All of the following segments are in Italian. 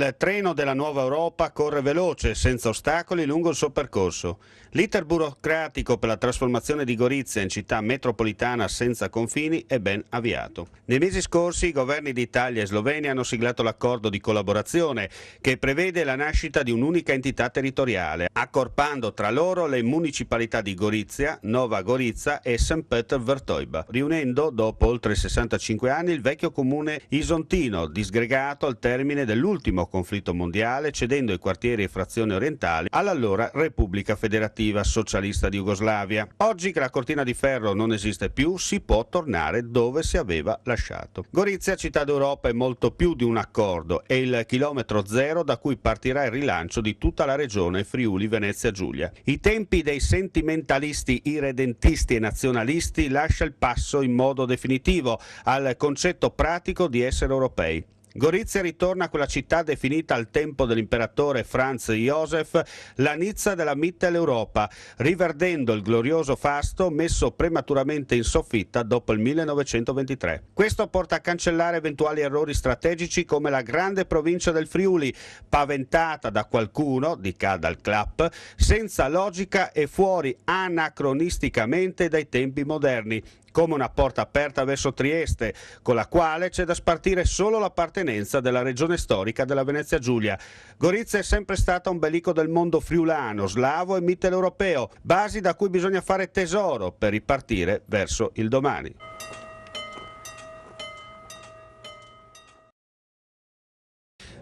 Il treno della nuova Europa corre veloce, senza ostacoli lungo il suo percorso. L'iter burocratico per la trasformazione di Gorizia in città metropolitana senza confini è ben avviato. Nei mesi scorsi i governi di Italia e Slovenia hanno siglato l'accordo di collaborazione che prevede la nascita di un'unica entità territoriale, accorpando tra loro le municipalità di Gorizia, Nova Gorica e St. Peter Vertojba, riunendo dopo oltre 65 anni il vecchio comune isontino, disgregato al termine dell'ultimo conflitto mondiale, cedendo i quartieri e frazioni orientali all'allora Repubblica Federativa Socialista di Jugoslavia. Oggi che la cortina di ferro non esiste più, si può tornare dove si aveva lasciato. Gorizia, città d'Europa, è molto più di un accordo, è il chilometro zero da cui partirà il rilancio di tutta la regione Friuli Venezia Giulia. I tempi dei sentimentalisti, irredentisti e nazionalisti lascia il passo in modo definitivo al concetto pratico di essere europei. Gorizia ritorna a quella città definita al tempo dell'imperatore Franz Joseph la Nizza della Mitteleuropa, riverdendo il glorioso fasto messo prematuramente in soffitta dopo il 1923. Questo porta a cancellare eventuali errori strategici come la grande provincia del Friuli, paventata da qualcuno, dica dal CLAP, senza logica e fuori anacronisticamente dai tempi moderni, come una porta aperta verso Trieste, con la quale c'è da spartire solo l'appartenenza della regione storica della Venezia Giulia. Gorizia è sempre stata un bellico del mondo friulano, slavo e mitteleuropeo, basi da cui bisogna fare tesoro per ripartire verso il domani.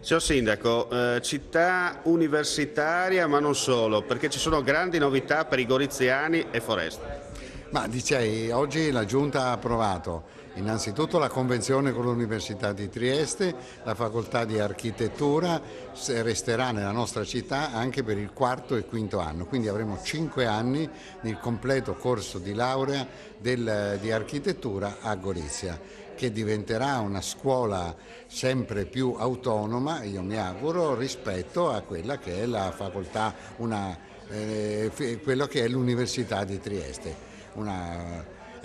Signor Sindaco, città universitaria ma non solo, perché ci sono grandi novità per i goriziani e Foreste. Ma dicevi, oggi la Giunta ha approvato innanzitutto la convenzione con l'Università di Trieste, la facoltà di architettura resterà nella nostra città anche per il quarto e quinto anno, quindi avremo 5 anni nel completo corso di laurea di architettura a Gorizia, che diventerà una scuola sempre più autonoma, io mi auguro, rispetto a quella che è la facoltà, quello che è l'Università di Trieste.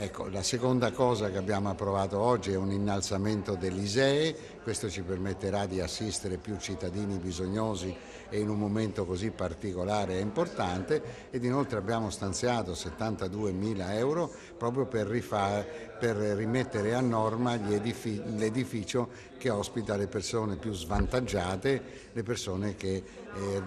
Ecco, la seconda cosa che abbiamo approvato oggi è un innalzamento dell'ISEE, questo ci permetterà di assistere più cittadini bisognosi e in un momento così particolare e importante, ed inoltre abbiamo stanziato 72.000 euro proprio per rimettere a norma l'edificio che ospita le persone più svantaggiate, le persone che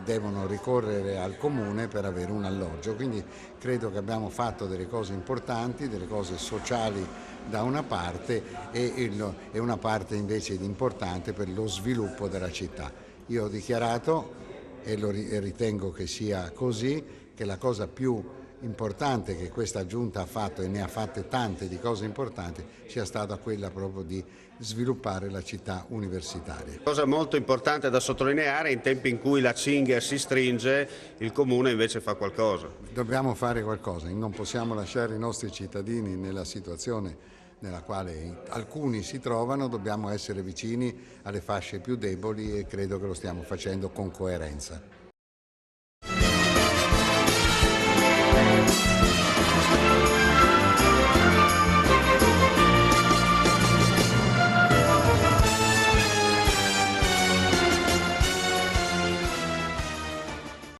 devono ricorrere al comune per avere un alloggio. Quindi credo che abbiamo fatto delle cose importanti, delle cose sociali da una parte e una parte invece importante per lo sviluppo della città. Io ho dichiarato, e ritengo che sia così, che la cosa più importante che questa Giunta ha fatto, e ne ha fatte tante di cose importanti, sia stata quella proprio di sviluppare la città universitaria. Cosa molto importante da sottolineare: in tempi in cui la cinghia si stringe, il comune invece fa qualcosa. Dobbiamo fare qualcosa, non possiamo lasciare i nostri cittadini nella situazione nella quale alcuni si trovano, dobbiamo essere vicini alle fasce più deboli e credo che lo stiamo facendo con coerenza.